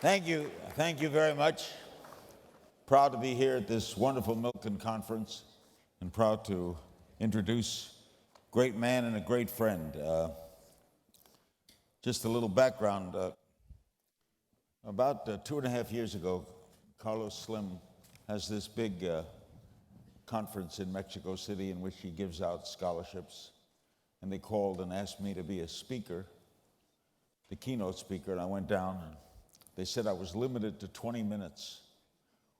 Thank you. Thank you very much. Proud to be here at this wonderful Milken Conference and proud to introduce a great man and a great friend. Just a little background. About 2.5 years ago, Carlos Slim has this big conference in Mexico City in which he gives out scholarships. And they called and asked me to be a speaker, the keynote speaker, and I went down and they said I was limited to 20 minutes,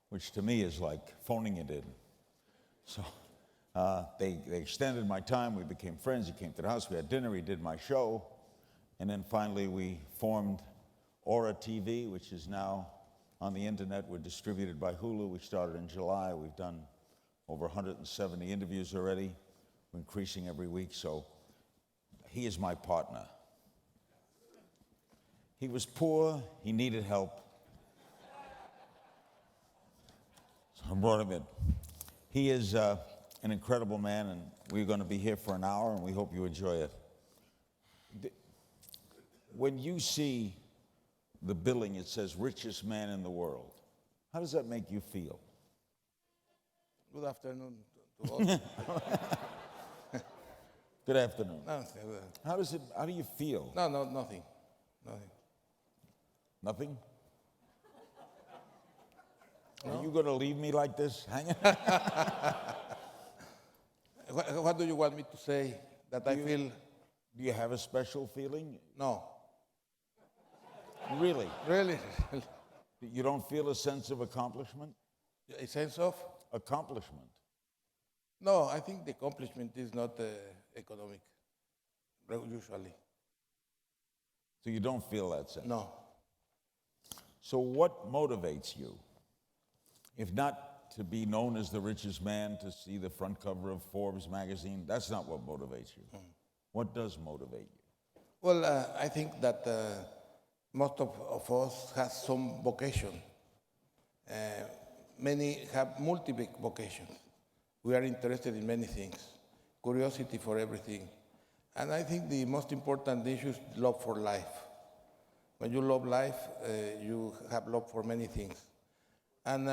which to me is like phoning it in. So they extended my time. We became friends. He came to the house. We had dinner. He did my show. And then finally we formed Aura TV, which is now on the internet. We're distributed by Hulu. We started in July. We've done over 170 interviews already. We're increasing every week. So he is my partner. He was poor, he needed help. So I brought him in. He is an incredible man, and we're going to be here for an hour, and we hope you enjoy it. When you see the billing, it says richest man in the world. How does that make you feel? Good afternoon to all. Good afternoon. No, How do you feel? no, nothing. Nothing? No? Are you going to leave me like this, hanging? What do you want me to say that I feel? Do you have a special feeling? No. Really? Really? You don't feel a sense of accomplishment? A sense of? Accomplishment. No, I think the accomplishment is not economic, usually. So you don't feel that sense? No. So what motivates you? If not to be known as the richest man, to see the front cover of Forbes magazine, that's not what motivates you. What does motivate you? Well, I think that most of us have some vocation. Many have multiple vocations. We are interested in many things, curiosity for everything. And I think the most important issue is love for life. When you love life, you have love for many things. And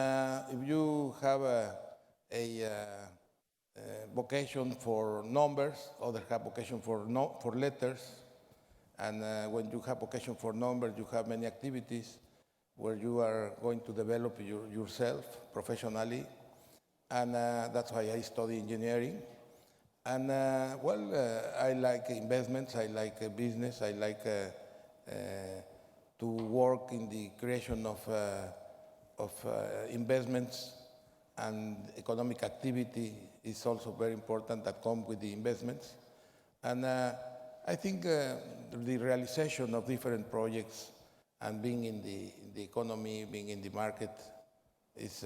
if you have a vocation for numbers, others have vocation for letters. And when you have vocation for numbers, you have many activities where you are going to develop yourself professionally. And that's why I study engineering. And I like investments, I like business, I like to work in the creation of investments, and economic activity is also very important that comes with the investments. And I think the realization of different projects and being in the economy, being in the market is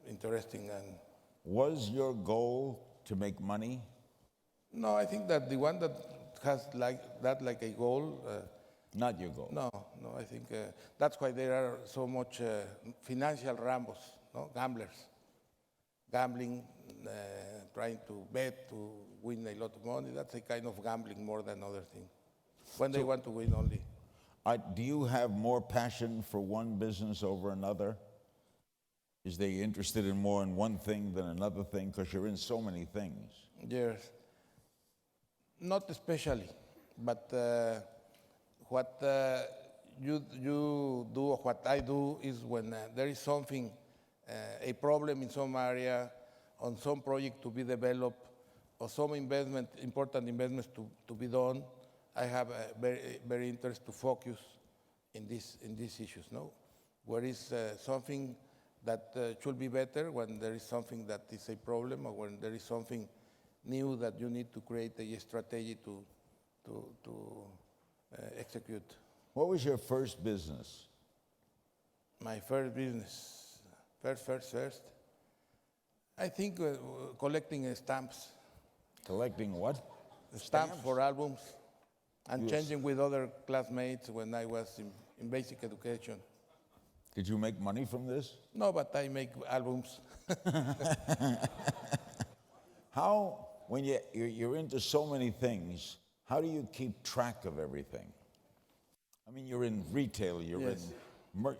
interesting. And was your goal to make money? No, I think that the one that has like a goal. Not your goal. No, I think that's why there are so much financial rambos, no? Gamblers, gambling, trying to bet to win a lot of money. That's a kind of gambling more than other thing. When they want to win only. Do you have more passion for one business over another? Is they interested in more in one thing than another thing? Because you're in so many things. Yes. Not especially, but what you do or what I do is when there is something, a problem in some area, on some project to be developed, or some important investments to be done, I have a very interest to focus in these issues. No, where is something that should be better, when there is something that is a problem, or when there is something new that you need to create a strategy to execute. What was your first business? My first business, first. I think collecting stamps. Collecting what? Stamps for albums, and changing with other classmates when I was in basic education. Did you make money from this? No, but I make albums. How, when you're into so many things, how do you keep track of everything? I mean, you're in retail, you're Yes.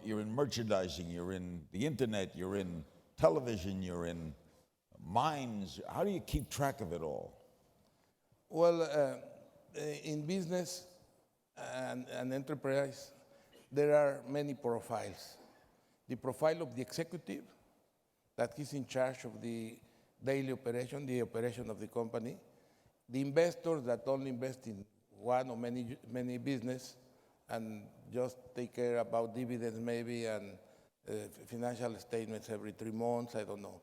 you're in merchandising, you're in the internet, you're in television, you're in mines. How do you keep track of it all? Well, in business and enterprise, there are many profiles. The profile of the executive, that he's in charge of the daily operation, the operation of the company. The investors that only invest in one or many business and just take care about dividends maybe and financial statements every 3 months, I don't know.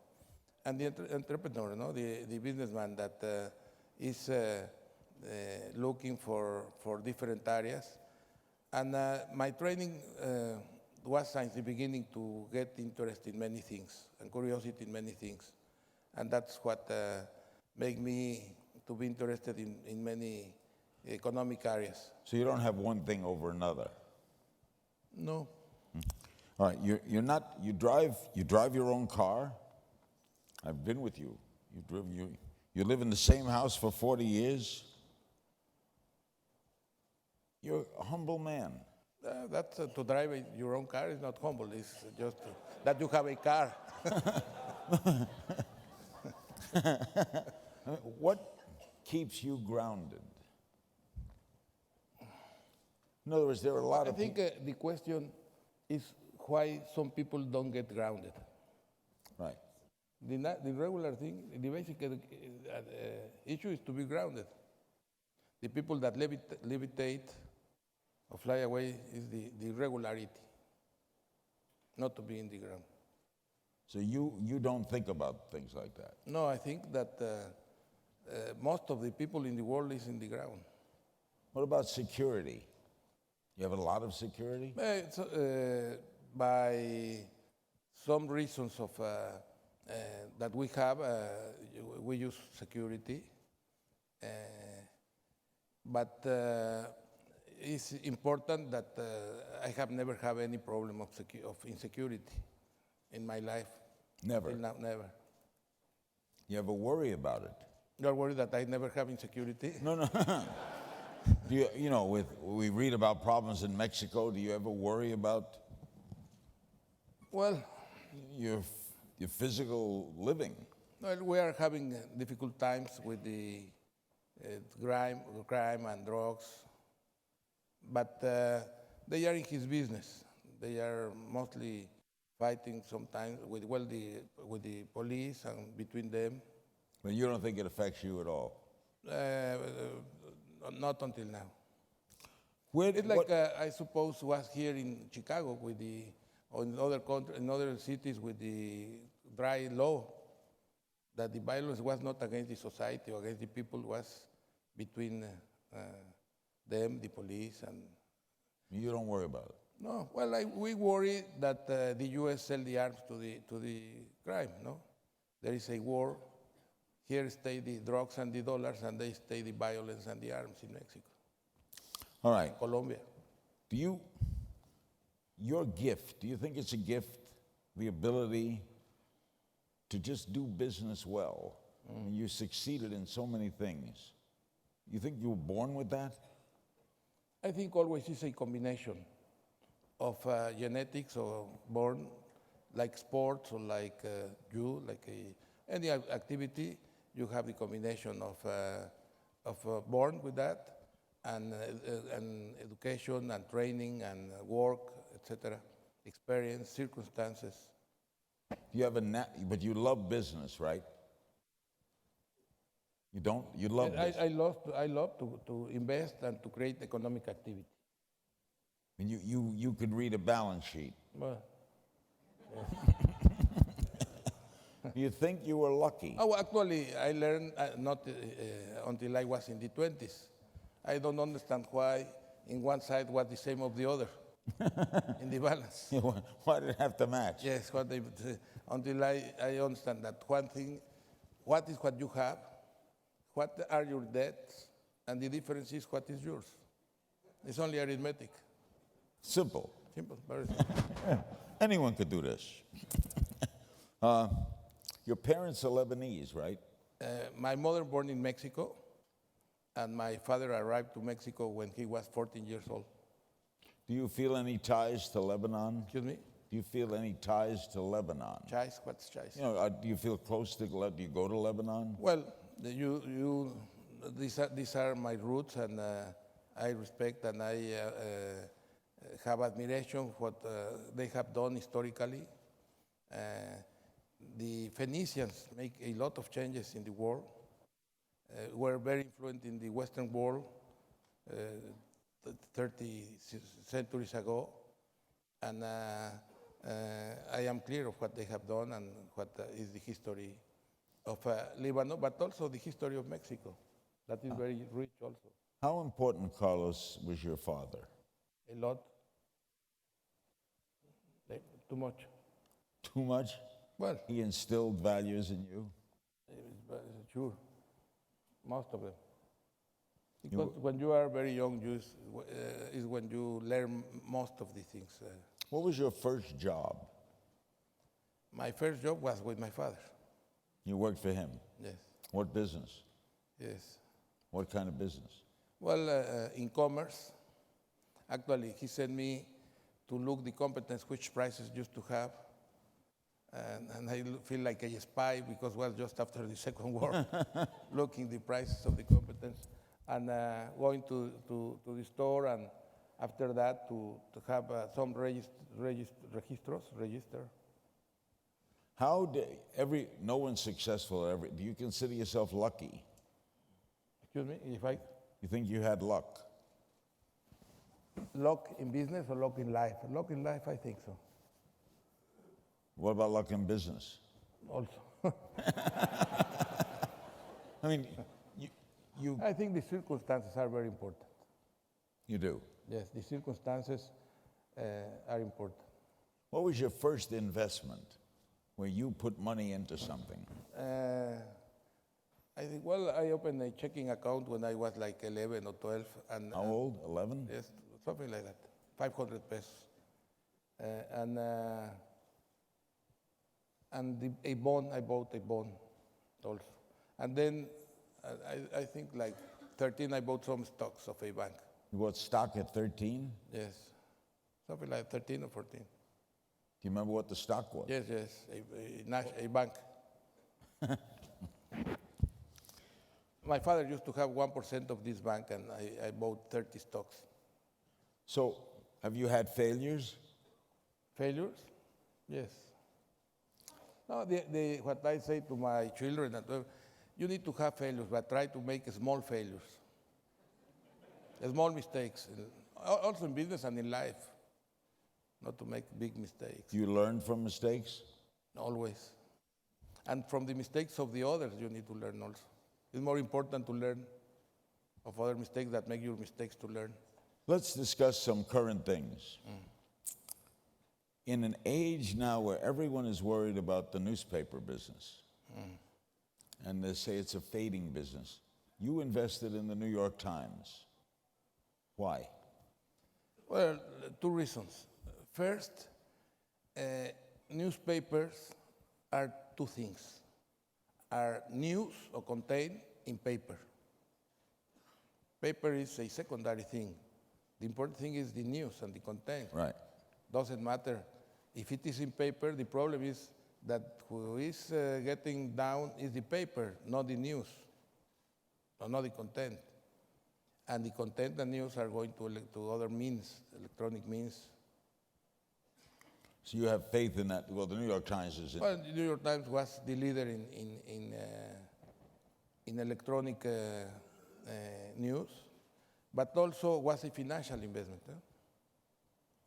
And the entrepreneur, no? The businessman that is looking for different areas. And my training was since the beginning to get interest in many things and curiosity in many things. And that's what made me to be interested in many economic areas. So you don't have one thing over another. No. All right, you drive your own car. I've been with you. You live in the same house for 40 years. You're a humble man. That's to drive your own car is not humble. It's just that you have a car. What keeps you grounded? In other words, there are a lot I of think the question is why some people don't get grounded. Right. The regular thing, the basic issue is to be grounded. The people that levitate or fly away is the irregularity, not to be in the ground. So you don't think about things like that. No, I think that most of the people in the world is in the ground. What about security? You have a lot of security? It's, by some reasons of that we have, we use security, but it's important that I have never had any problem of insecurity in my life. Never. Till now, never. You ever worry about it? You're worried that I never have insecurity? No. Do we read about problems in Mexico. Do you ever worry about Well, your physical living? well, we are having difficult times with the crime and drugs, but they are in his business. They are mostly fighting sometimes with the police and between them. But you don't think it affects you at all? Not until now. It's like I suppose was here in Chicago with or in other cities with the dry law, that the violence was not against the society or against the people, was between them, the police, and. You don't worry about it. No, well, we worry that the U.S. sell the arms to the crime. No, there is a war. Here stay the drugs and the dollars, and they stay the violence and the arms in Mexico. All right. Colombia. Your gift, do you think it's a gift, the ability to just do business well? And you succeeded in so many things. You think you were born with that? I think always is a combination of genetics or born, like sports or like any activity. You have the combination of born with that, and education and training and work, etc., experience, circumstances. You have but you love business, right? You don't? You love business. I love to invest and to create economic activity. And you could read a balance sheet. Well, Do you think you were lucky? oh, actually, I learned not until I was in the 20s. I don't understand why in one side was the same of the other in the balance. Why did it have to match? Yes, until I understand that one thing, what is what you have, what are your debts, and the difference is what is yours. It's only arithmetic. Simple. Simple, very simple. Anyone could do this. Your parents are Lebanese, right? My mother born in Mexico, and my father arrived to Mexico when he was 14 years old. Do you feel any ties to Lebanon? Excuse me? Do you feel any ties to Lebanon? Chais? What's chais? You know, do you feel close to, do you go to Lebanon? Well, these are my roots, and I respect and I have admiration for what they have done historically. The Phoenicians make a lot of changes in the world. Were very influential in the Western world 30 centuries ago, and I am clear of what they have done and what is the history of Lebanon, but also the history of Mexico. That is very rich also. How important, Carlos, was your father? A lot. Too much. Too much? Well, He instilled values in you? sure. Most of them. Because when you are very young, is when you learn most of the things. What was your first job? My first job was with my father. You worked for him? Yes. What business? Yes. What kind of business? Well, in commerce. Actually, he sent me to look the competence which prices used to have. And I feel like a spy because it was just after the Second War, looking the prices of the competence and going to the store, and after that to have some register. How did no one's successful at do you consider yourself lucky? Excuse me, You think you had luck? Luck in business or luck in life? Luck in life, I think so. What about luck in business? Also. I mean, you I think the circumstances are very important. You do. Yes, the circumstances are important. What was your first investment where you put money into something? I think, well, I opened a checking account when I was like 11 or 12. And, How old? 11? Yes, something like that, 500 pesos. A bond, I bought a bond also. And then I think like 13, I bought some stocks of a bank. You bought stock at 13? Yes, something like 13 or 14. Do you remember what the stock was? Yes, a bank. My father used to have 1% of this bank, and I bought 30 stocks. So, have you had failures? Failures? Yes. No, what I say to my children, you need to have failures, but try to make small failures, small mistakes, also in business and in life, not to make big mistakes. You learn from mistakes? Always. And from the mistakes of the others, you need to learn also. It's more important to learn of other mistakes that make your mistakes to learn. Let's discuss some current things. In an age now where everyone is worried about the newspaper business, and they say it's a fading business, you invested in the New York Times. Why? Well, two reasons. First, newspapers are two things. Are news or contained in paper. Paper is a secondary thing. The important thing is the news and the content. Right. Doesn't matter if it is in paper. The problem is that who is getting down is the paper, not the news, or not the content. And the content and news are going to other means, electronic means. So you have faith in that? Well, the New York Times is in. Well, the New York Times was the leader in electronic news, but also was a financial investment.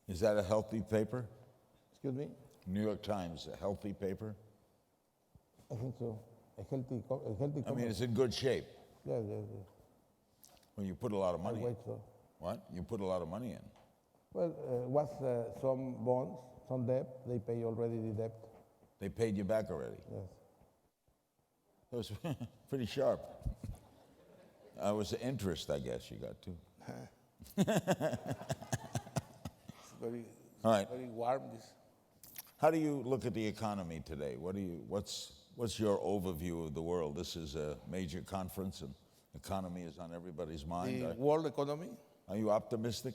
Is that a healthy paper? Excuse me? New York Times, a healthy paper? I think so. A healthy I mean, it's in good shape. Yes. Well, you put a lot of money in. Wait, so. What? You put a lot of money in. Well, was some bonds, some debt. They pay already the debt. They paid you back already. Yes. That was pretty sharp. I was the interest, I guess, you got too. All right. Very warm. This. How do you look at the economy today? What's your overview of the world? This is a major conference, and economy is on everybody's mind. The world economy. Are you optimistic?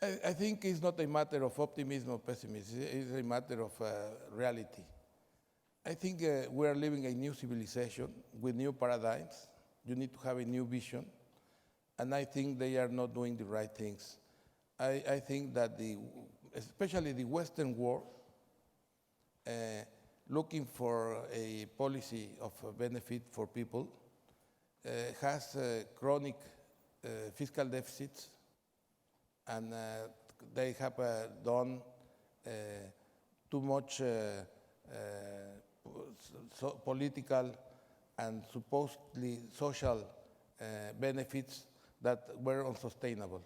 I think it's not a matter of optimism or pessimism. It's a matter of reality. I think we are living a new civilization with new paradigms. You need to have a new vision. And I think they are not doing the right things. I think that especially the Western world, looking for a policy of benefit for people, has chronic fiscal deficits, and they have done too much political and supposedly social benefits that were unsustainable.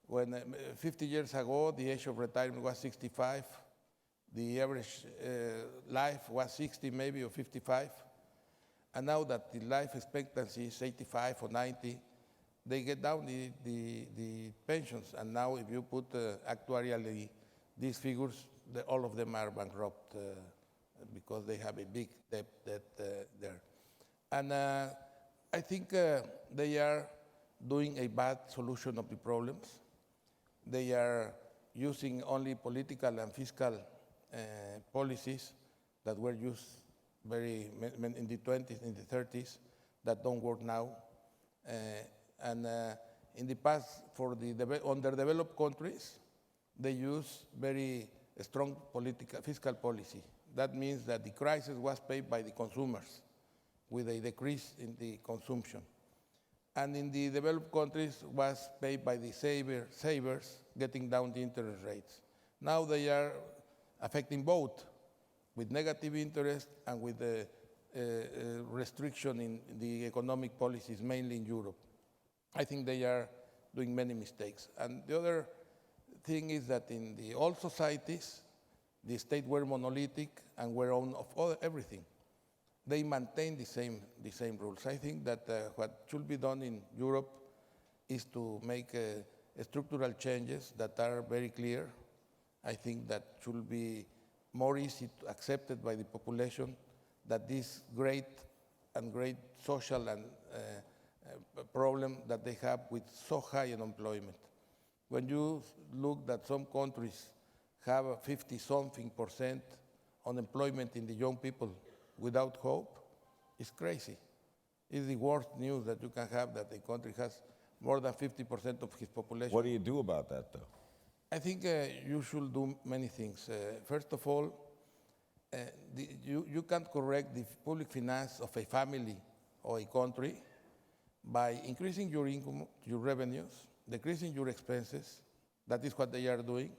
When 50 years ago, the age of retirement was 65, the average life was 60 maybe or 55, and now that the life expectancy is 85 or 90, they get down the pensions, and now if you put actuarially these figures, all of them are bankrupt because they have a big debt there. And I think they are doing a bad solution of the problems. They are using only political and fiscal policies that were used in the 20s, in the 30s, that don't work now. And in the past, for the underdeveloped countries, they use very strong fiscal policy. That means that the crisis was paid by the consumers with a decrease in the consumption. And in the developed countries was paid by the savers, getting down the interest rates. Now they are affecting both, with negative interest and with the restriction in the economic policies, mainly in Europe. I think they are doing many mistakes. And the other thing is that in the old societies, the state were monolithic and were on of everything. They maintain the same rules. I think that what should be done in Europe is to make structural changes that are very clear. I think that should be more easy accepted by the population, that this great social and problem that they have with so high unemployment. When you look that some countries have 50-something% unemployment in the young people without hope, it's crazy. It's the worst news that you can have, that a country has more than 50% of his population. What do you do about that, though? I think you should do many things. First of all, you can't correct the public finance of a family or a country by increasing your income, your revenues, decreasing your expenses. That is what they are doing.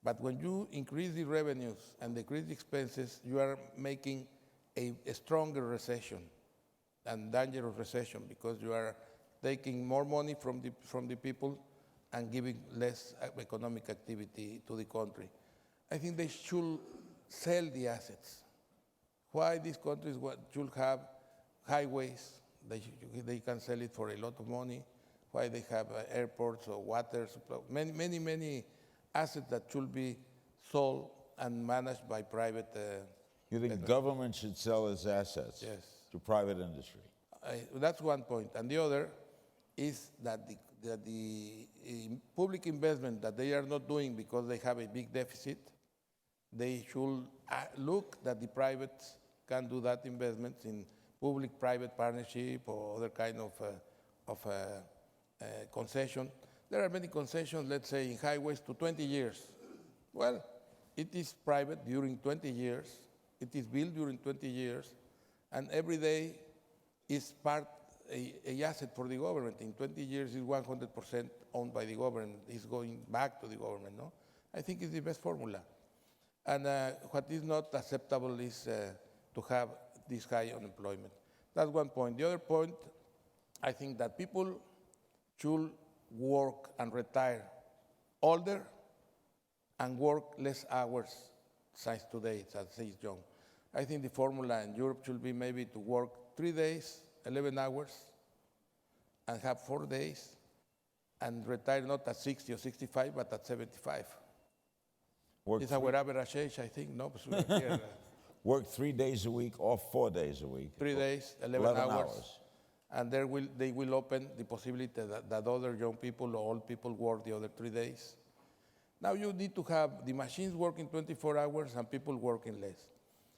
But when you increase the revenues and decrease the expenses, you are making a stronger recession and dangerous recession, because you are taking more money from the people and giving less economic activity to the country. I think they should sell the assets. Why these countries should have highways? They can sell it for a lot of money. Why they have airports or water supply? Many assets that should be sold and managed by private. You think government should sell its assets to private industry? That's one point. And the other is that the public investment that they are not doing because they have a big deficit, they should look that the privates can do that investment in public-private partnership or other kind of concession. There are many concessions, let's say, in highways to 20 years. Well, it is private during 20 years. It is built during 20 years. And every day is a asset for the government. In 20 years, it's 100% owned by the government. It's going back to the government, no? I think it's the best formula. And what is not acceptable is to have this high unemployment. That's one point. The other point, I think that people should work and retire older and work less hours since today, as is young. I think the formula in Europe should be maybe to work 3 days, 11 hours, and have 4 days, and retire not at 60 or 65, but at 75. It's our average age, I think, no? Work 3 days a week or 4 days a week? 3 days, 11 hours. and they will open the possibility that other young people or old people work the other 3 days. Now you need to have the machines working 24 hours and people working less.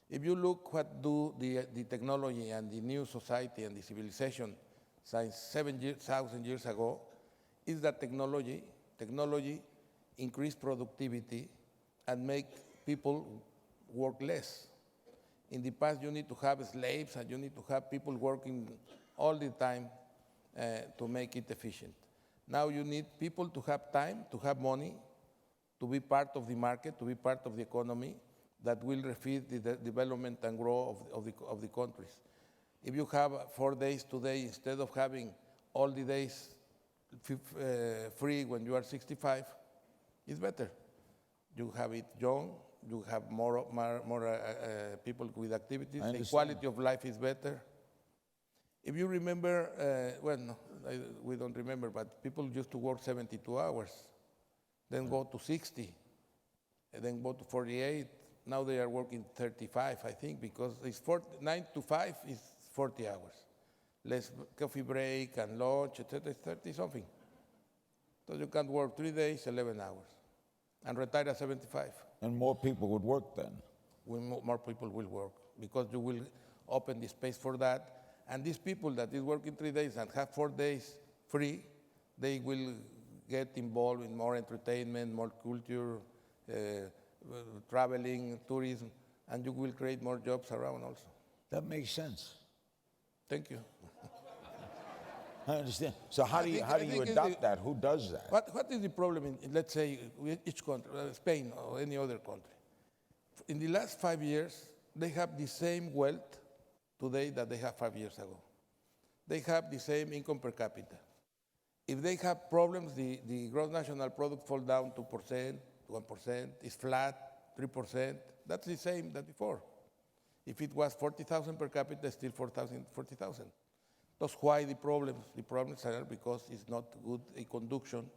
If you look what do the technology and the new society and the civilization since 7,000 years ago, is that technology increase productivity and make people work less. In the past, you need to have slaves and you need to have people working all the time to make it efficient. Now you need people to have time, to have money, to be part of the market, to be part of the economy that will refeed the development and growth of the countries. If you have 4 days today, instead of having all the days free when you are 65, it's better. You have it young, you have more people with activities, the quality of life is better. If you remember, we don't remember, but people used to work 72 hours, then go to 60, and then go to 48. Now they are working 35, I think, because it's 9 to 5 is 40 hours. Less coffee break and lunch, etc., 30 something. So you can work 3 days, 11 hours, and retire at 75. And more people would work then. More people will work, because you will open the space for that. And these people that is working 3 days and have 4 days free, they will get involved in more entertainment, more culture, traveling, tourism, and you will create more jobs around also. That makes sense. Thank you. I understand. So how do you adopt that? Who does that? What is the problem in, let's say, each country, Spain or any other country? In the last 5 years, they have the same wealth today that they have 5 years ago. They have the same income per capita. If they have problems, the gross national product fall down 2%, 1%, is flat, 3%. That's the same that before. If it was 40,000 per capita, still 40,000. That's why the problems are because it's not good a conduction.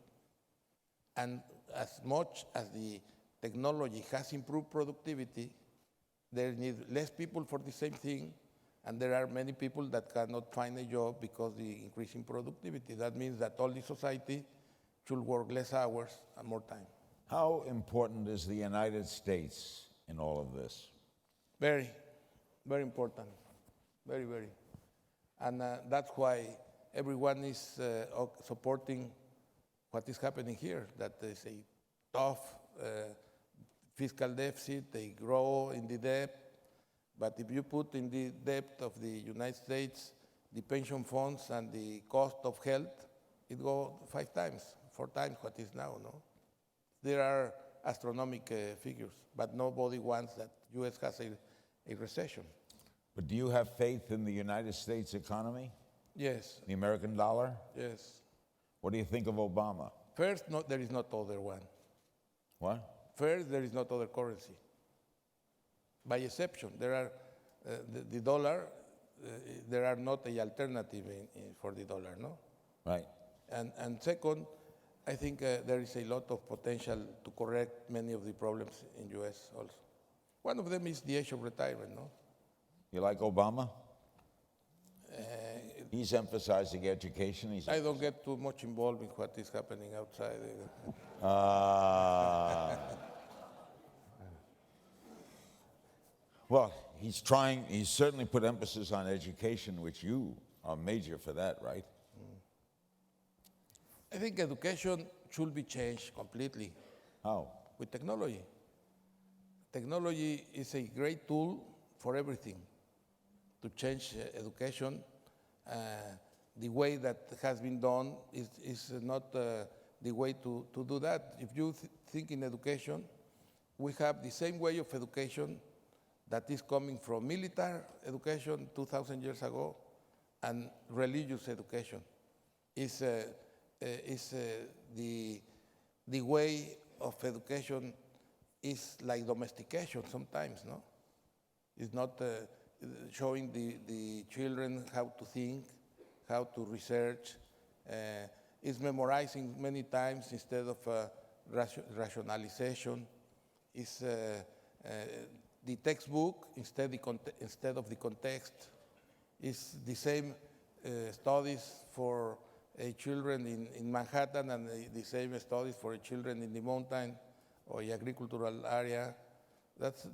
And as much as the technology has improved productivity, there need less people for the same thing, and there are many people that cannot find a job because the increase in productivity. That means that all the society should work less hours and more time. How important is the United States in all of this? Very, very important. Very, very. And that's why everyone is supporting what is happening here, that there's a tough fiscal deficit, they grow in the debt, but if you put in the debt of the United States, the pension funds and the cost of health, it goes 5 times, 4 times what is now, no? There are astronomical figures, but nobody wants that U.S. has a recession. But do you have faith in the United States economy? Yes. The American dollar? Yes. What do you think of Obama? First, there is not other one. What? First, there is not other currency. By exception, there are the dollar. There are not an alternative for the dollar, no? Right. And second, I think there is a lot of potential to correct many of the problems in U.S. also. One of them is the age of retirement, no? You like Obama? He's emphasizing education. I don't get too much involved in what is happening outside. Well, he's certainly put emphasis on education, which you are major for that, right? I think education should be changed completely. How? With technology. Technology is a great tool for everything, to change education. The way that has been done is not the way to do that. If you think in education, we have the same way of education that is coming from military education 2,000 years ago and religious education. Is the way of education is like domestication sometimes, no? It's not showing the children how to think, how to research. It's memorizing many times instead of rationalization. It's the textbook instead of the context. It's the same studies for children in Manhattan and the same studies for children in the mountain or the agricultural area. That's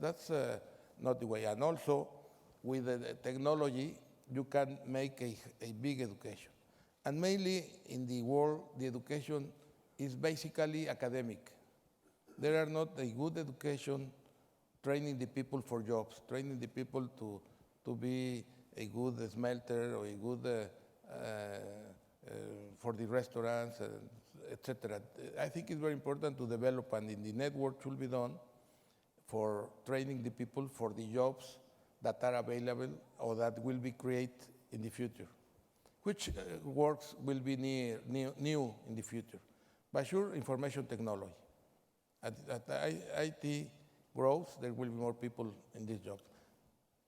not the way. And also, with the technology, you can make a big education. And mainly in the world, the education is basically academic. There are not a good education training the people for jobs, training the people to be a good smelter or a good for the restaurants, etc. I think it's very important to develop, and in the network should be done for training the people for the jobs that are available or that will be created in the future. Which works will be new in the future. But sure, information technology. At IT grows, there will be more people in this job.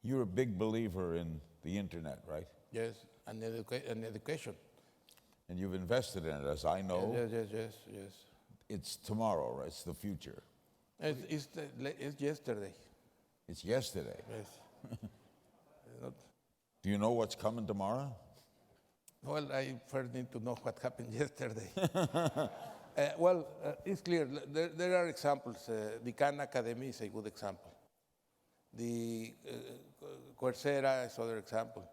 You're a big believer in the internet, right? Yes, and education. And you've invested in it, as I know. Yes. It's tomorrow, right? It's the future. It's yesterday. It's yesterday. Yes. Do you know what's coming tomorrow? Well, I first need to know what happened yesterday. It's clear. There are examples. The Khan Academy is a good example. The Coursera is other example.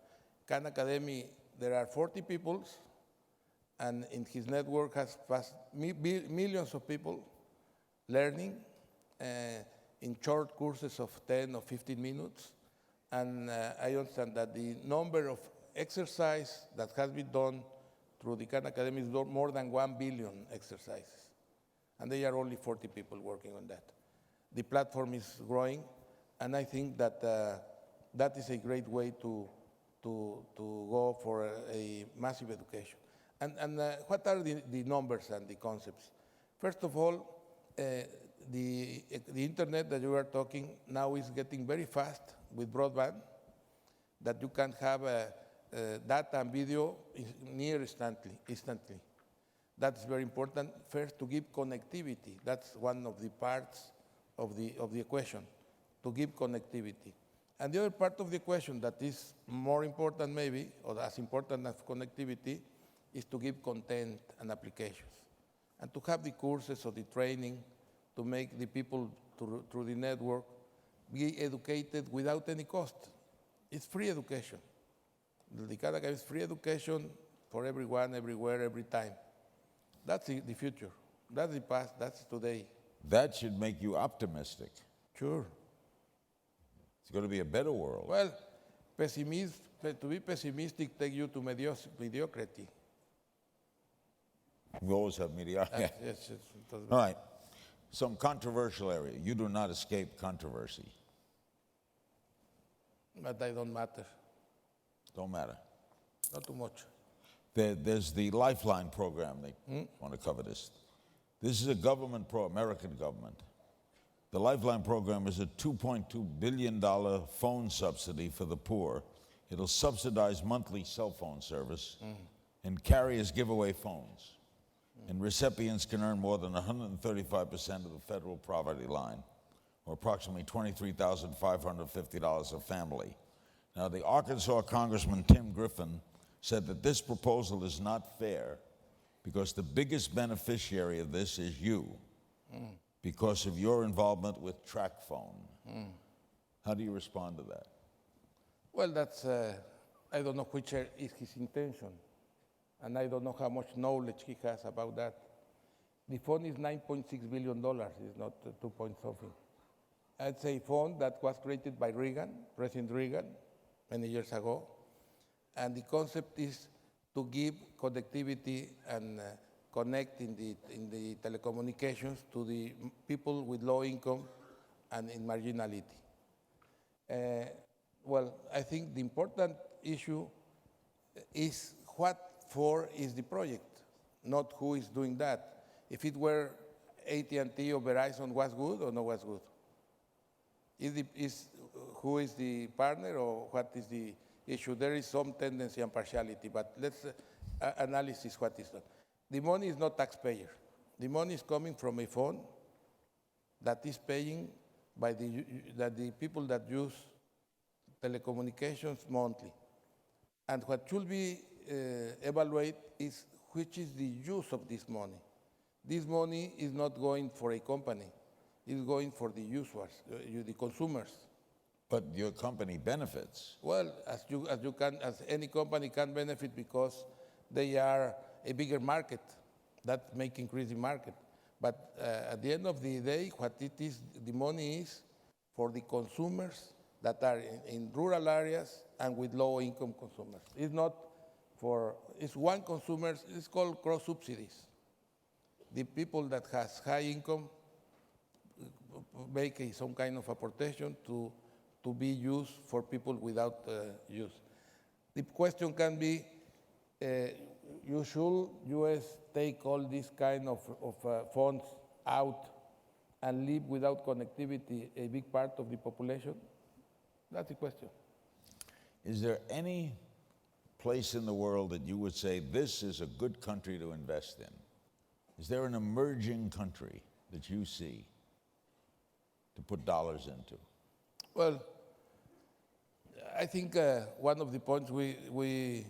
Khan Academy, there are 40 people, and in his network has passed millions of people learning in short courses of 10 or 15 minutes. And I understand that the number of exercise that has been done through the Khan Academy is more than 1 billion exercises. And they are only 40 people working on that. The platform is growing, and I think that that is a great way to go for a massive education. And what are the numbers and the concepts? First of all, the internet that you are talking now is getting very fast with broadband, that you can have data and video near instantly. That's very important. First, to give connectivity. That's one of the parts of the equation, to give connectivity. And the other part of the equation that is more important maybe, or as important as connectivity, is to give content and applications. And to have the courses or the training to make the people through the network be educated without any cost. It's free education. The Khan Academy is free education for everyone, everywhere, every time. That's the future. That's the past. That's today. That should make you optimistic. Sure. It's going to be a better world. Well, to be pessimistic takes you to mediocrity. We always have mediocrity. Yes. All right. Some controversial area. You do not escape controversy. But I don't matter. Don't matter. Not too much. There's the Lifeline Program. They want to cover this. This is a American government. The Lifeline Program is a $2.2 billion phone subsidy for the poor. It'll subsidize monthly cell phone service, and carriers give away phones. And recipients can earn more than 135% of the federal poverty line, or approximately $23,550 a family. Now, the Arkansas Congressman Tim Griffin said that this proposal is not fair because the biggest beneficiary of this is you, because of your involvement with TracFone. How do you respond to that? Well, that's, I don't know which is his intention, and I don't know how much knowledge he has about that. The fund is $9.6 billion, it's not 2 point something. It's a fund that was created by President Reagan, many years ago, and the concept is to give connectivity and connect in the telecommunications to the people with low income and in marginality. Well, I think the important issue is what for is the project, not who is doing that. If it were AT&T or Verizon, was good or no was good? Who is the partner or what is the issue? There is some tendency and partiality, but let's analysis what is done. The money is not taxpayer. The money is coming from a fund that is paying by the people that use telecommunications monthly. And what should be evaluate is which is the use of this money. This money is not going for a company; it's going for the users, the consumers. But your company benefits. Well, as any company can benefit because they are a bigger market. That make increase the market. But at the end of the day, what it is, the money is for the consumers that are in rural areas and with low-income consumers. It's not for, it's one consumer, it's called cross subsidies. The people that has high income make some kind of apportation to be used for people without use. The question can be, should U.S. take all these kind of funds out and leave without connectivity a big part of the population? That's the question. Is there any place in the world that you would say this is a good country to invest in? Is there an emerging country that you see to put dollars into? Well, I think one of the points we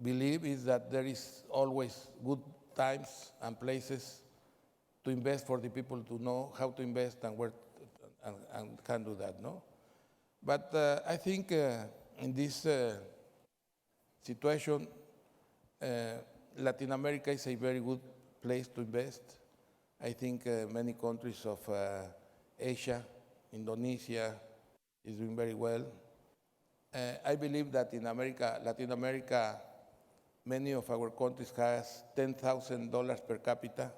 believe is that there is always good times and places to invest for the people to know how to invest and where and can do that, no? But I think in this situation, Latin America is a very good place to invest. I think many countries of Asia, Indonesia, is doing very well. I believe that in Latin America, many of our countries has $10,000 per capita,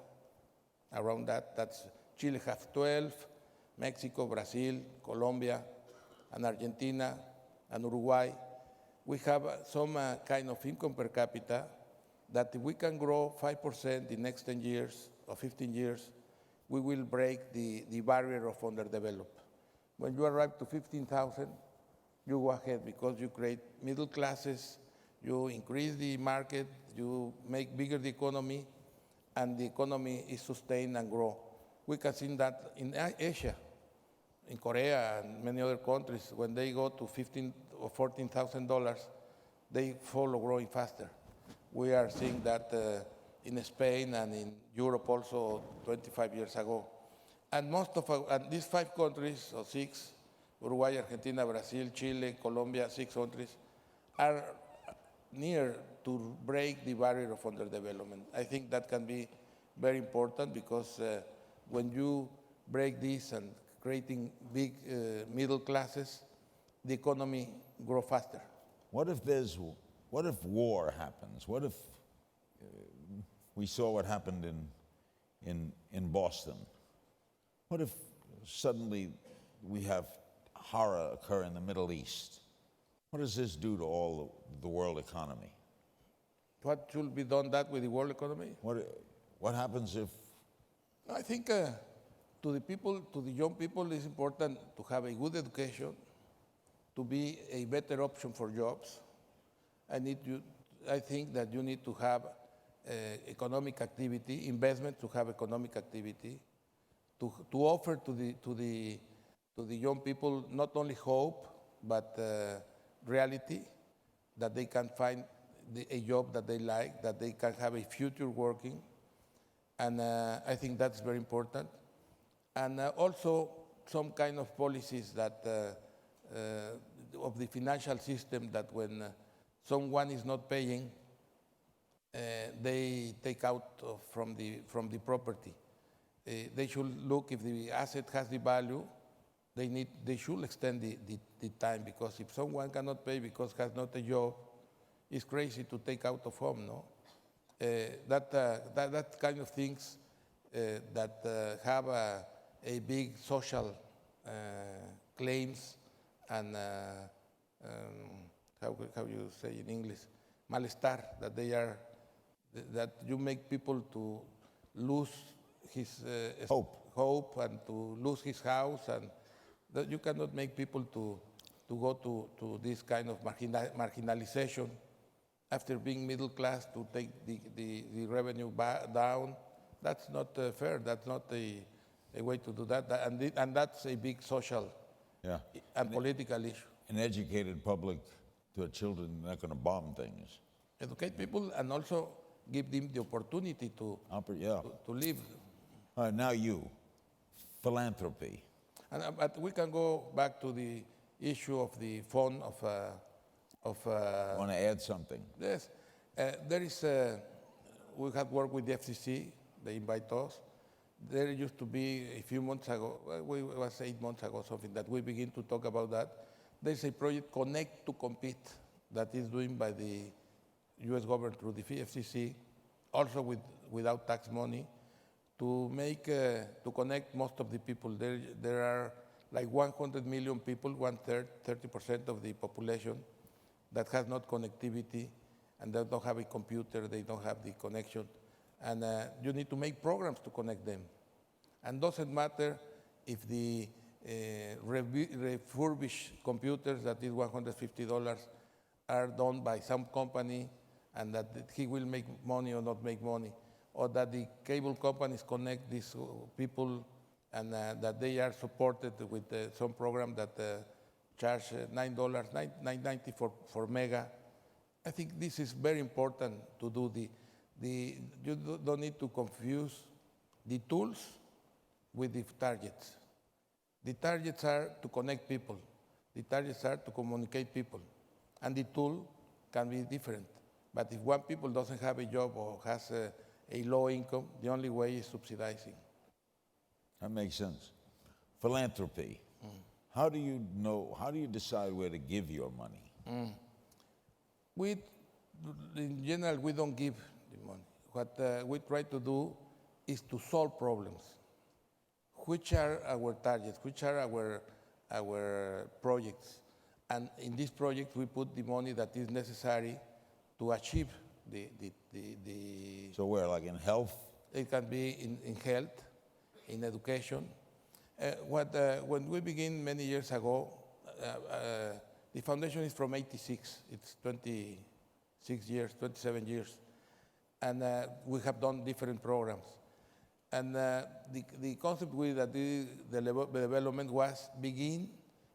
around that. That's Chile has 12, Mexico, Brazil, Colombia, and Argentina, and Uruguay. We have some kind of income per capita that if we can grow 5% the next 10 years or 15 years, we will break the barrier of underdeveloped. When you arrive to 15,000, you go ahead because you create middle classes, you increase the market, you make bigger the economy, and the economy is sustained and grow. We can see that in Asia, in Korea and many other countries, when they go to $15,000 or $14,000, they follow growing faster. We are seeing that in Spain and in Europe also 25 years ago. And most of these 5 countries, or 6, Uruguay, Argentina, Brazil, Chile, Colombia, 6 countries, are near to break the barrier of underdevelopment. I think that can be very important because when you break this and creating big middle classes, the economy grows faster. What if war happens? What if we saw what happened in Boston? What if suddenly we have horror occur in the Middle East? What does this do to all the world economy? What should be done that with the world economy? What happens if? I think to the people, to the young people, it's important to have a good education, to be a better option for jobs. I think that you need to have economic activity, investment to have economic activity, to offer to the young people not only hope but reality, that they can find a job that they like, that they can have a future working, and I think that's very important. And also some kind of policies that of the financial system that when someone is not paying, they take out from the property. They should look if the asset has the value. They should extend the time, because if someone cannot pay because has not a job, it's crazy to take out of home, no? That kind of things that have a big social claims and how you say in English, malestar, that you make people to lose his hope and to lose his house, and that you cannot make people to go to this kind of marginalization after being middle class, to take the revenue down. That's not fair. That's not a way to do that. And that's a big social and political issue. An educated public to our children, not going to bomb things. educate people, and also give them the opportunity to, Yeah. to live. All right, now you, philanthropy. And, but we can go back to the issue of the fund of Want to add something? yes. There is, we had worked with the FCC, they invite us. There used to be a few months ago, it was 8 months ago, something, that we begin to talk about that. There's a project, Connect to Compete, that is doing by the US government through the FCC, also without tax money, to make, to connect most of the people. There are like 100 million people, 1/3, 30% of the population that has not connectivity, and they don't have a computer, they don't have the connection. And you need to make programs to connect them. And doesn't matter if the refurbished computers, that is $150, are done by some company, and that he will make money or not make money, or that the cable companies connect these people, and that they are supported with some program that charge $9, $9.90 for mega. I think this is very important to do. You don't need to confuse the tools with the targets. The targets are to connect people. The targets are to communicate people. And the tool can be different. But if one people doesn't have a job or has a low income, the only way is subsidizing. That makes sense. Philanthropy. How do you decide where to give your money? In general, we don't give the money. What we try to do is to solve problems. Which are our targets? Which are our projects? And in these projects, we put the money that is necessary to achieve the So where, like in health? It can be in health, in education. When we began many years ago, the foundation is from '86. It's 26 years, 27 years. And we have done different programs. And the concept with the development was begin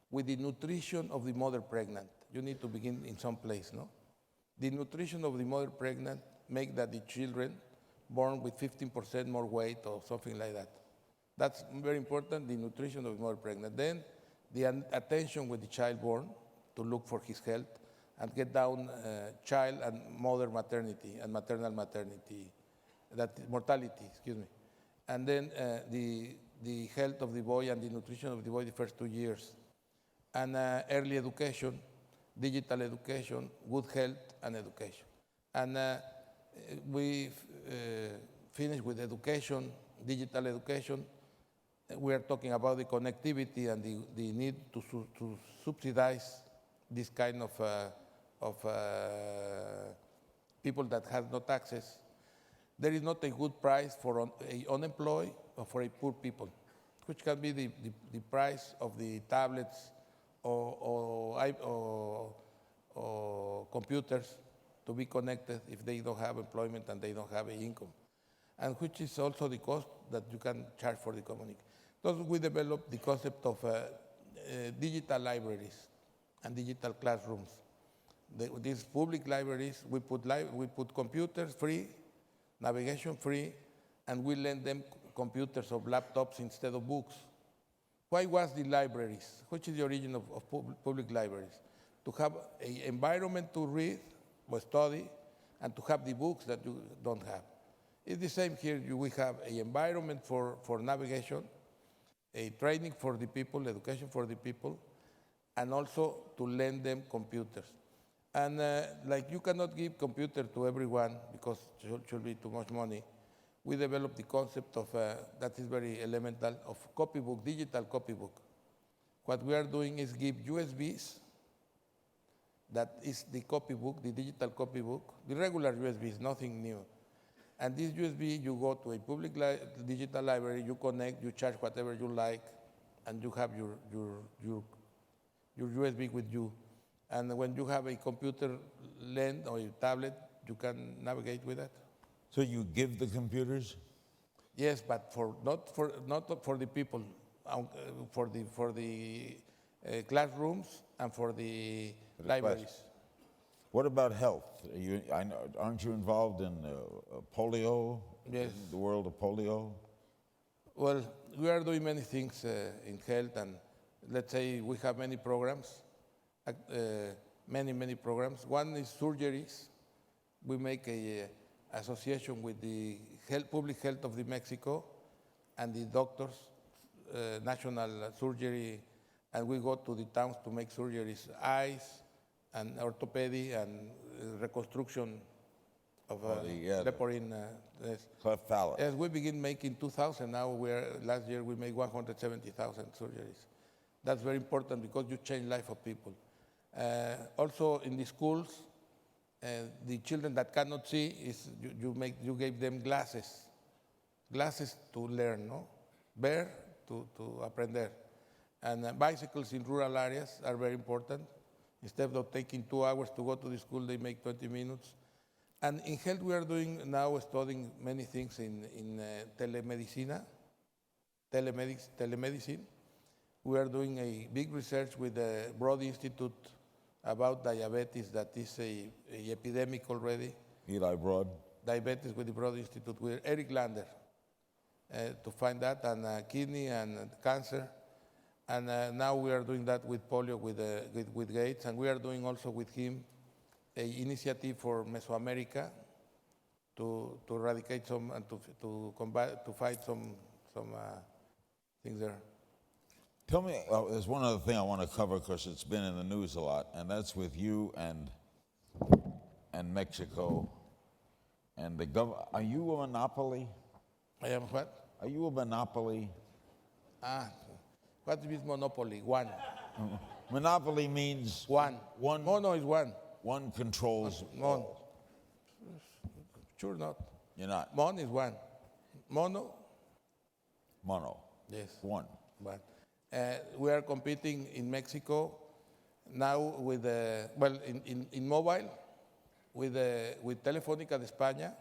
with the nutrition of the mother pregnant. You need to begin in some place, no? The nutrition of the mother pregnant make that the children born with 15% more weight or something like that. That's very important, the nutrition of the mother pregnant. Then the attention with the child born to look for his health and get down child and mother maternity and maternal maternity, mortality, excuse me. And then the health of the boy and the nutrition of the boy the first 2 years. And early education, digital education, good health, and education. And we finished with education, digital education. We are talking about the connectivity and the need to subsidize this kind of people that have no taxes. There is not a good price for an unemployed or for a poor people, which can be the price of the tablets or computers to be connected if they don't have employment and they don't have an income, and which is also the cost that you can charge for the community. Thus, we developed the concept of digital libraries and digital classrooms. These public libraries, we put computers free, navigation free, and we lend them computers or laptops instead of books. Why was the libraries? Which is the origin of public libraries? To have an environment to read or study, and to have the books that you don't have. It's the same here. We have an environment for navigation, a training for the people, education for the people, and also to lend them computers. And like you cannot give computer to everyone because it should be too much money, we developed the concept of, that is very elemental, of copybook, digital copybook. What we are doing is give USBs, that is the copybook, the digital copybook, the regular USBs, nothing new. And this USB, you go to a public digital library, you connect, you charge whatever you like, and you have your USB with you. And when you have a computer lens or a tablet, you can navigate with that. So you give the computers? Yes, but not for the people, for the classrooms and for the libraries. What about health? Aren't you involved in polio? Yes. The world of polio? Well, we are doing many things in health, and let's say we have many programs, many programs. One is surgeries. We make a association with the public health of the Mexico and the doctors, national surgery, and we go to the towns to make surgeries, eyes and orthopedic and reconstruction of leporine. Yes. Cleft palate. As we begin making 2,000, now last year we made 170,000 surgeries. That's very important because you change life of people. Also in the schools, the children that cannot see, you gave them glasses to learn, no? Ver to aprender. And bicycles in rural areas are very important. Instead of taking 2 hours to go to the school, they make 20 minutes. And in health, we are now studying many things in telemedicine. We are doing a big research with the Broad Institute about diabetes that is a epidemic already. Eli Broad. Diabetes with the Broad Institute with Eric Lander to find that, and kidney and cancer. And now we are doing that with polio with Gates, and we are doing also with him an initiative for Mesoamerica to eradicate some and to fight some things there. Tell me, there's one other thing I want to cover because it's been in the news a lot, and that's with you and Mexico and the government. Are you a monopoly? I am what? Are you a monopoly? What is monopoly? One. Monopoly means one. One. Mono is one. One controls. Mon. Sure not. You're not. Mon is one. Mono. Mono. Yes. One. But we are competing in Mexico now with in mobile with Telefónica de España.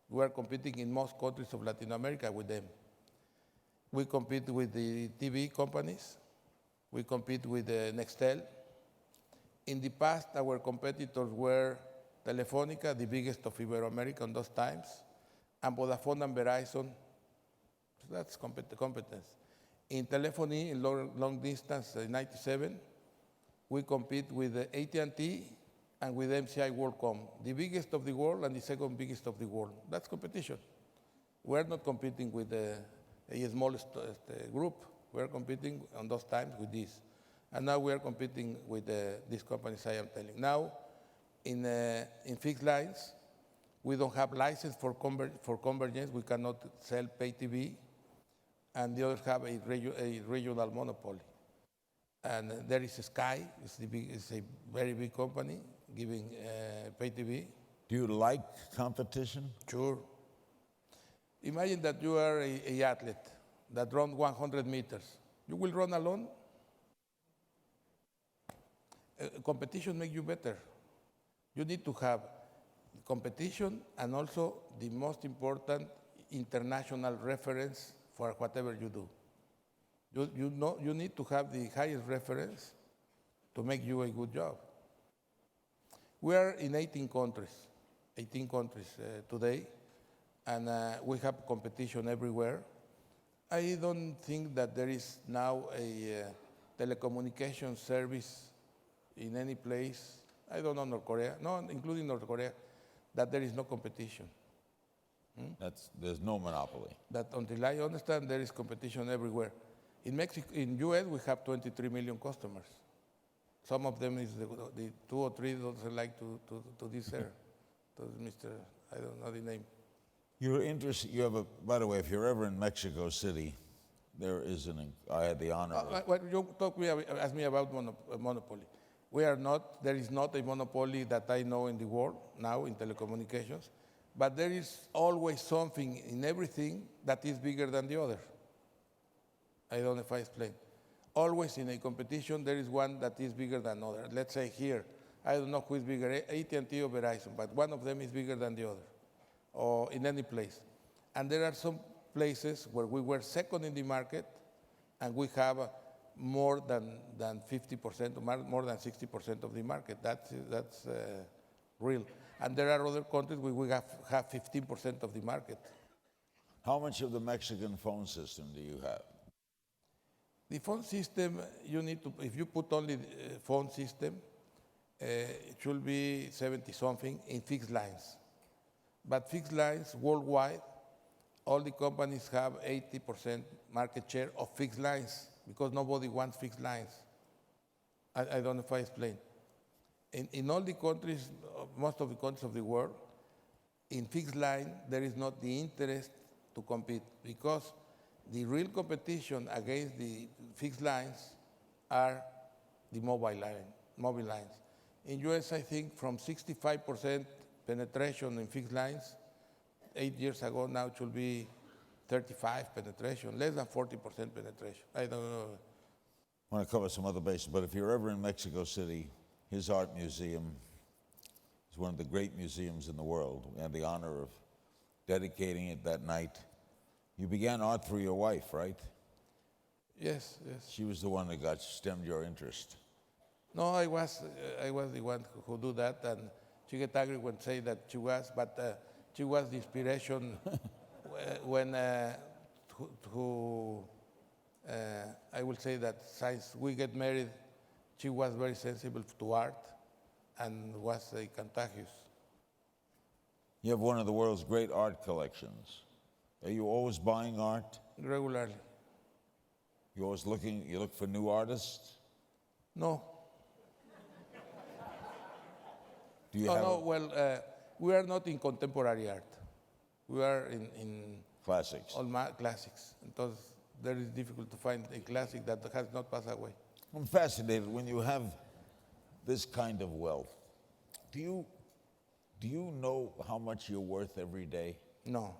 We are competing in most countries of Latin America with them. We compete with the TV companies. We compete with Nextel. In the past, our competitors were Telefónica, the biggest of Iberoamerica in those times, and Vodafone and Verizon. So that's competence. In telephony, in long distance, in 97, we compete with AT&T and with MCI WorldCom, the biggest of the world and the second biggest of the world. That's competition. We're not competing with a smallest group. We're competing on those times with this. And now we are competing with these companies I am telling. Now, in fixed lines, we don't have license for convergence. We cannot sell pay TV. And the others have a regional monopoly. And there is Sky. It's a very big company giving pay TV. Do you like competition? Sure. Imagine that you are an athlete that runs 100 meters. You will run alone? Competition makes you better. You need to have competition and also the most important international reference for whatever you do. You need to have the highest reference to make you a good job. We are in 18 countries today, and we have competition everywhere. I don't think that there is now a telecommunication service in any place, I don't know North Korea, no, including North Korea, that there is no competition. There's no monopoly. That until I understand, there is competition everywhere. In Mexico, in US, we have 23 million customers. Some of them is the 2 or 3 don't like to this air. To Mr. I don't know the name. You're interested. You have a. By the way, if you're ever in Mexico City, there is I had the honor. You ask me about monopoly. We are not. There is not a monopoly that I know in the world now in telecommunications, but there is always something in everything that is bigger than the other. I don't know if I explain. Always in a competition, there is one that is bigger than other. Let's say here, I don't know who is bigger, AT&T or Verizon, but one of them is bigger than the other, or in any place. And there are some places where we were second in the market, and we have more than 50%, more than 60% of the market. That's real. And there are other countries where we have 15% of the market. How much of the Mexican phone system do you have? The phone system, you need to, if you put only the phone system, it should be 70-something in fixed lines. But fixed lines worldwide, all the companies have 80% market share of fixed lines because nobody wants fixed lines. I don't know if I explained. In all the countries, most of the countries of the world, in fixed line, there is not the interest to compete because the real competition against the fixed lines are the mobile lines. In US, I think from 65% penetration in fixed lines, 8 years ago, now it should be 35 penetration, less than 40% penetration. I don't know. I want to cover some other bases, but if you're ever in Mexico City, his art museum is one of the great museums in the world. We had the honor of dedicating it that night. You began art through your wife, right? Yes, yes. She was the one that stemmed your interest. No, I was the one who do that, and she get angry when say that she was, but she was the inspiration when I will say that since we get married, she was very sensible to art and was contagious. You have one of the world's great art collections. Are you always buying art? Regularly. You always you look for new artists? No. Do you No, well, we are not in contemporary art. We are in classics? all classics. Entonces, there is difficult to find a classic that has not passed away. I'm fascinated when you have this kind of wealth. Do you know how much you're worth every day? No.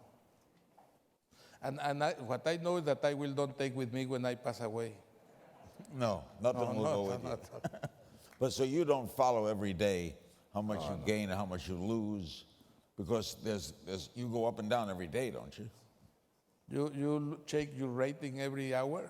And what I know is that I will not take with me when I pass away. No, nothing will go with you. But so you don't follow every day how much you gain and how much you lose, because you go up and down every day, don't you? You check your rating every hour?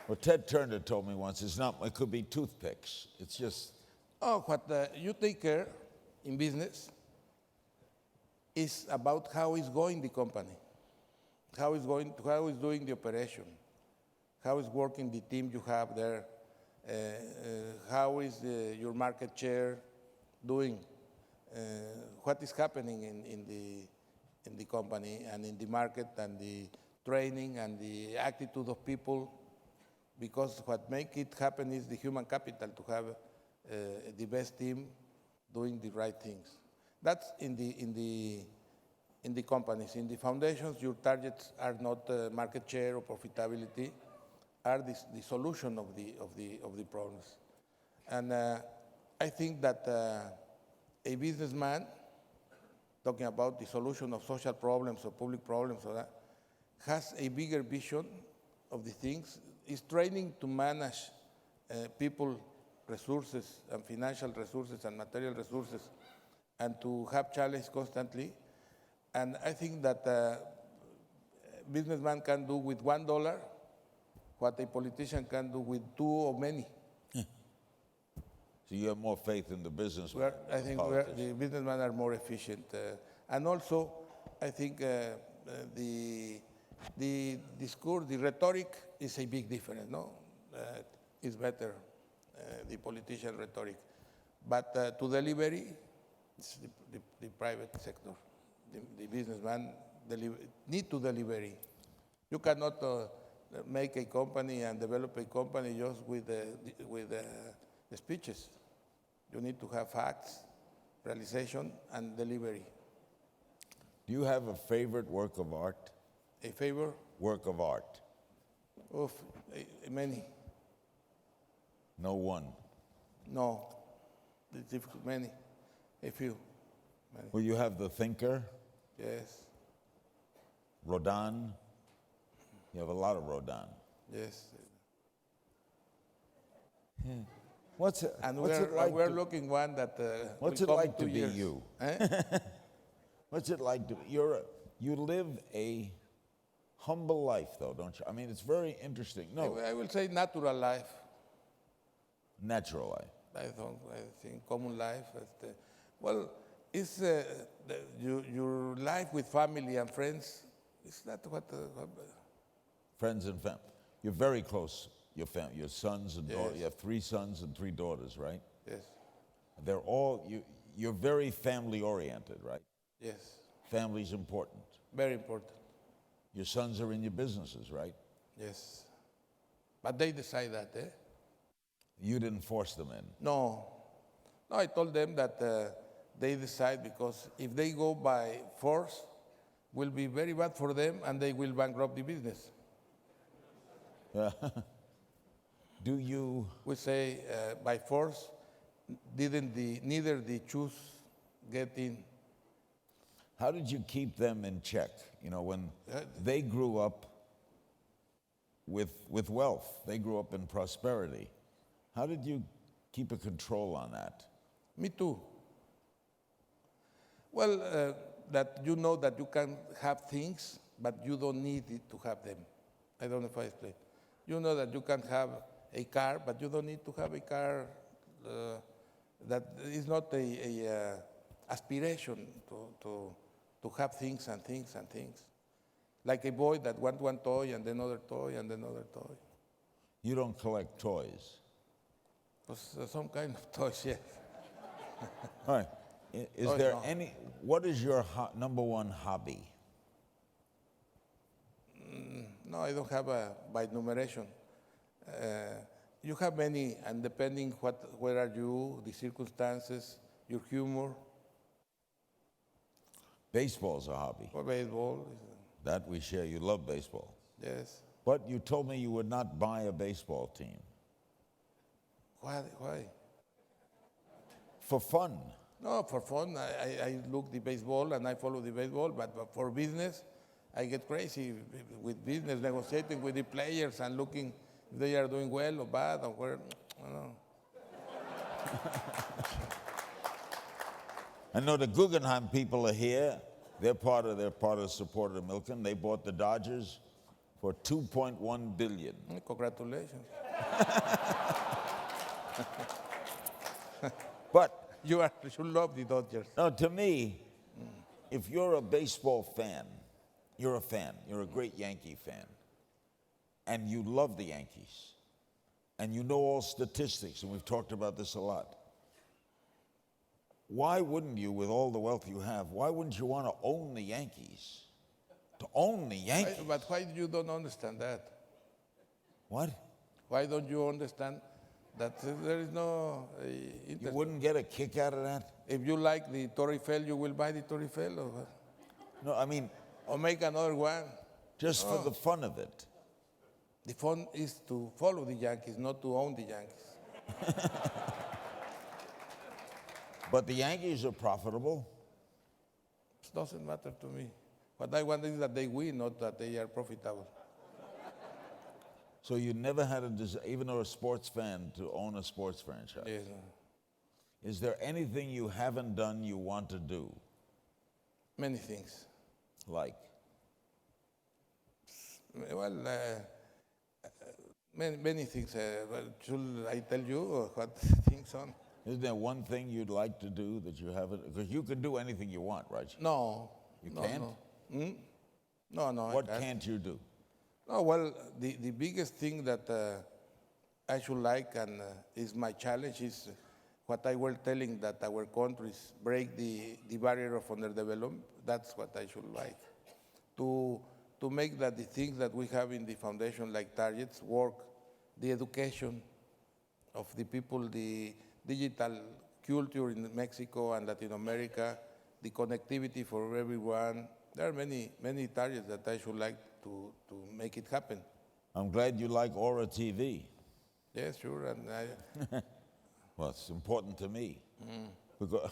Well, Ted Turner told me once, it could be toothpicks. It's just... Oh, what you take care in business is about how is going the company, how is doing the operation, how is working the team you have there, how is your market share doing, what is happening in the company and in the market, and the training and the attitude of people, because what makes it happen is the human capital, to have the best team doing the right things. That's in the companies. In the foundations, your targets are not market share or profitability, are the solution of the problems. And I think that a businessman, talking about the solution of social problems or public problems, or that, has a bigger vision of the things, is training to manage people resources and financial resources and material resources, and to have challenge constantly. And I think that a businessman can do with $1 what a politician can do with 2 or many. So you have more faith in the business. I think the businessmen are more efficient. And also, I think the discourse, the rhetoric is a big difference, no? It's better, the politician rhetoric. But to delivery, it's the private sector. The businessman need to delivery. You cannot make a company and develop a company just with the speeches. You need to have facts, realization, and delivery. Do you have a favorite work of art? A favor? Work of art. Of many. No one. No. It's difficult. Many. A few. Many. Well, you have the thinker. Yes. Rodin. You have a lot of Rodin. Yes. What's it like? We're looking one that. What's will it come like in 2 to be years. you? Eh? What's it like to you live a Humble life, though, don't you? I mean, it's very interesting. No, I will say natural life. natural life. I think common life. Well, it's your life with family and friends. Is that what? Friends and family. You're very close. Your sons and daughters. Yes. You have 3 sons and 3 daughters, right? Yes, They're all you're very family oriented, right? yes, Family's important. very important. Your sons are in your businesses, right? Yes, but they decide that, eh? You didn't force them in. No, I told them that they decide because if they go by force, will be very bad for them and they will bankrupt the business. Do you? We say by force, neither the choose get in. How did you keep them in check? You know, when they grew up with wealth, they grew up in prosperity. How did you keep a control on that? Me too. Well, that you know that you can have things, but you don't need it to have them. I don't know if I explain. You know that you can have a car, but you don't need to have a car. That is not a aspiration to have things and things and things. Like a boy that wants one toy and another toy and another toy. You don't collect toys. Some kind of toys, yes. All right. Is Toys, there no. any? What is your number one hobby? No, I don't have a by numeration. You have many, and depending where are you, the circumstances, your humor, Baseball's a hobby. or baseball. That we share. You love baseball. Yes. But you told me you would not buy a baseball team. Why? For fun. No, for fun. I look the baseball and I follow the baseball, but for business, I get crazy with business, negotiating with the players and looking if they are doing well or bad or where. I don't know. I know the Guggenheim people are here. They're part of the support of Milken. They bought the Dodgers for $2.1 billion. Congratulations. But You love the Dodgers. no, to me, if you're a baseball fan, you're a fan. You're a great Yankee fan, and you love the Yankees, and you know all statistics, and we've talked about this a lot. Why wouldn't you, with all the wealth you have, why wouldn't you want to own the Yankees? To own the Yankees? But why you don't understand that? What? Why don't you understand that there is no You interest? wouldn't get a kick out of that? If you like the Torre Eiffel, you will buy the Torre Eiffel or, what? No, I mean, Or make another one. just for the fun of it. The fun is to follow the Yankees, not to own the Yankees. But the Yankees are profitable. It doesn't matter to me. What I want is that they win, not that they are profitable. So you never had a desire, even though a sports fan, to own a sports franchise. Yes. Is there anything you haven't done you want to do? Many things. Like? Well, many things. Well, should I tell you what things on? Isn't there one thing you'd like to do that you haven't? Because you can do anything you want, right? No. You no, can't? No. No, What I can't you do? No, well, the biggest thing that I should like and is my challenge is what I was telling that our countries break the barrier of underdevelopment. That's what I should like. To make that the things that we have in the foundation, like targets, work, the education of the people, the digital culture in Mexico and Latin America, the connectivity for everyone. There are many targets that I should like to make it happen. I'm glad you like Aura TV. Yes, sure. And Well, it's important to me. Because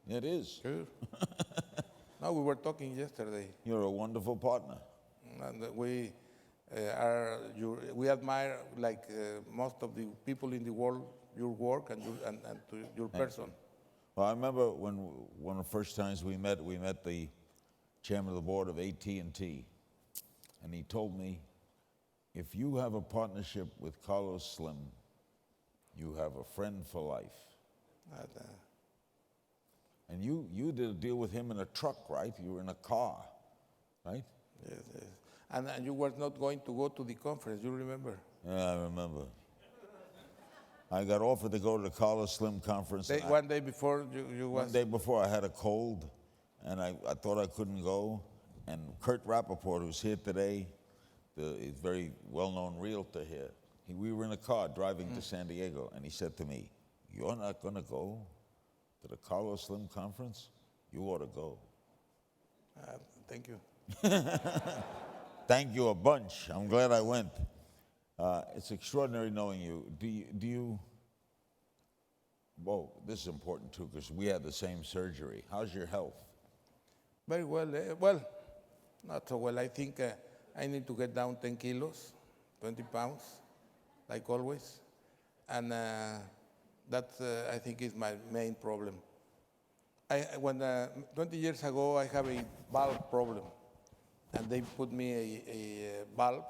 it is. sure. No, we were talking yesterday, You're a wonderful partner. and we admire, like most of the people in the world, your work and your person. Well, I remember when one of the first times we met the chairman of the board of AT&T. and he told me, if you have a partnership with Carlos Slim, you have a friend for life. And, And you did a deal with him in a truck, right? You were in a car, right? yes, yes. And you were not going to go to the conference, you remember? Yeah, I remember. I got offered to go to the Carlos Slim conference. And One day before you was... one day before, I had a cold, and I thought I couldn't go. And Kurt Rappaport, who's here today, he's a very well-known realtor here, we were in a car driving to San Diego, and he said to me, "You're not going to go to the Carlos Slim conference? You ought to go." Thank you. Thank you a bunch. I'm glad I went. It's extraordinary knowing you. Do you? Whoa, this is important too, because we had the same surgery. How's your health? Very well. Well, not so well. I think I need to get down 10 kilos, 20 pounds, like always. And that, I think, is my main problem. When 20 years ago, I have a valve problem. And they put me a valve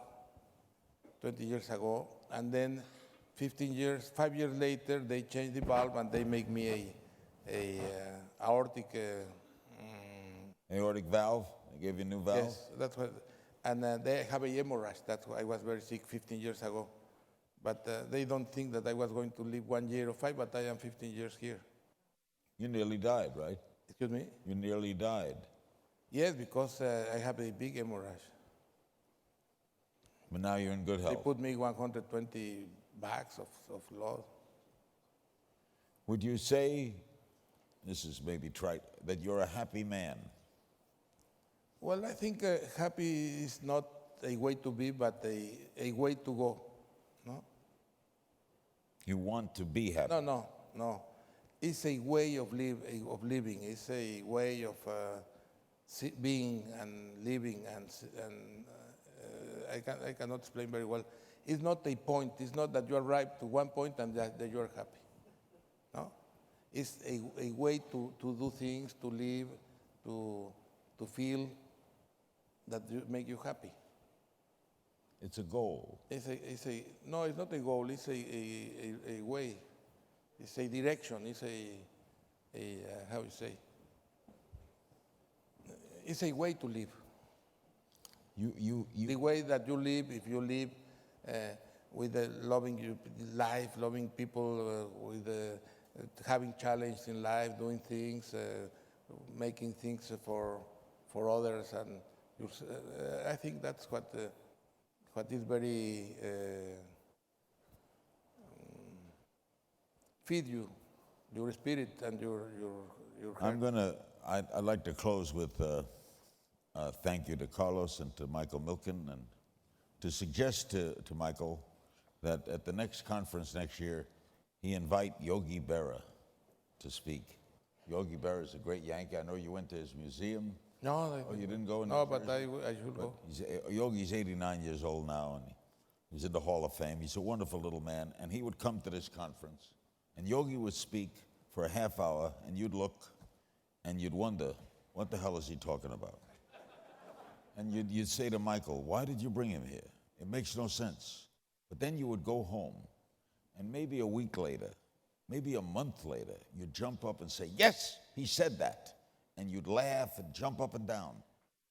20 years ago. And then 5 years later, they changed the valve and they make me a aortic... Aortic valve? They gave you a new valve? Yes, that's what. And they have a hemorrhage. That's why I was very sick 15 years ago. But they don't think that I was going to live 1 year or 5, but I am 15 years here. You nearly died, right? Excuse me? You nearly died. Yes, because I have a big hemorrhage. But now you're in good They health. put me 120 bags of blood. Would you say, this is maybe trite, that you're a happy man? Well, I think happy is not a way to be, but a way to go. No? You want to be happy? No. It's a way of living. It's a way of being and living, and I cannot explain very well. It's not a point. It's not that you arrive to one point and that you are happy. No, it's a way to do things, to live, to feel that make you happy. It's a goal. No, it's not a goal. It's a way. It's a direction. It's how you say? It's a way to live. The way that you live, if you live with loving life, loving people, with having challenges in life, doing things, making things for others, and I think that's what is very feed you, your spirit and your heart. I'd like to close with thank you to Carlos and to Michael Milken, and to suggest to Michael that at the next conference next year, he invite Yogi Berra to speak. Yogi Berra is a great Yankee. I know you went to his museum. No, you didn't go? No, but I should go. Yogi's 89 years old now, and he's in the Hall of Fame. He's a wonderful little man, and he would come to this conference, and Yogi would speak for a half hour, and you'd look, and you'd wonder, what the hell is he talking about? And you'd say to Michael, why did you bring him here? It makes no sense. But then you would go home, and maybe a week later, maybe a month later, you'd jump up and say, yes, he said that. And you'd laugh and jump up and down,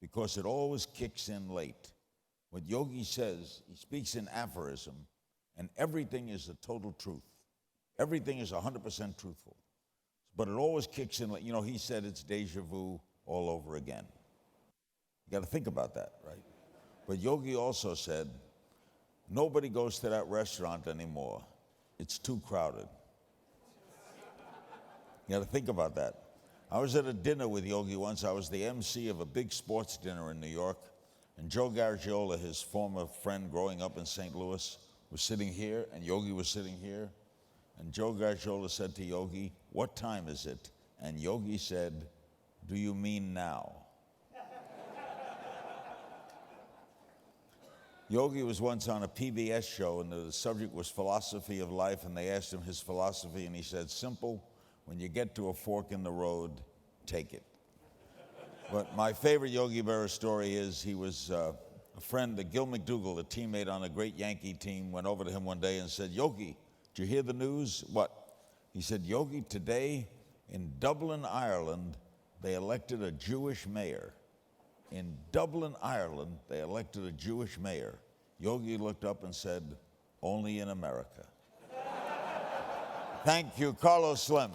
because it always kicks in late. What Yogi says, he speaks in aphorism, and everything is the total truth. Everything is 100% truthful. But it always kicks in late. You know, he said it's deja vu all over again. You got to think about that, right? But Yogi also said, nobody goes to that restaurant anymore. It's too crowded. You got to think about that. I was at a dinner with Yogi once. I was the MC of a big sports dinner in New York, and Joe Garagiola, his former friend growing up in St. Louis, was sitting here, and Yogi was sitting here. And Joe Garagiola said to Yogi, what time is it? And Yogi said, do you mean now? Yogi was once on a PBS show, and the subject was philosophy of life, and they asked him his philosophy, and he said, simple, when you get to a fork in the road, take it. But my favorite Yogi Berra story is he was a friend, Gil McDougall, a teammate on a great Yankee team, went over to him one day and said, Yogi, did you hear the news? What? He said, Yogi, today in Dublin, Ireland, they elected a Jewish mayor. In Dublin, Ireland, they elected a Jewish mayor. Yogi looked up and said, only in America. Thank you, Carlos Slim.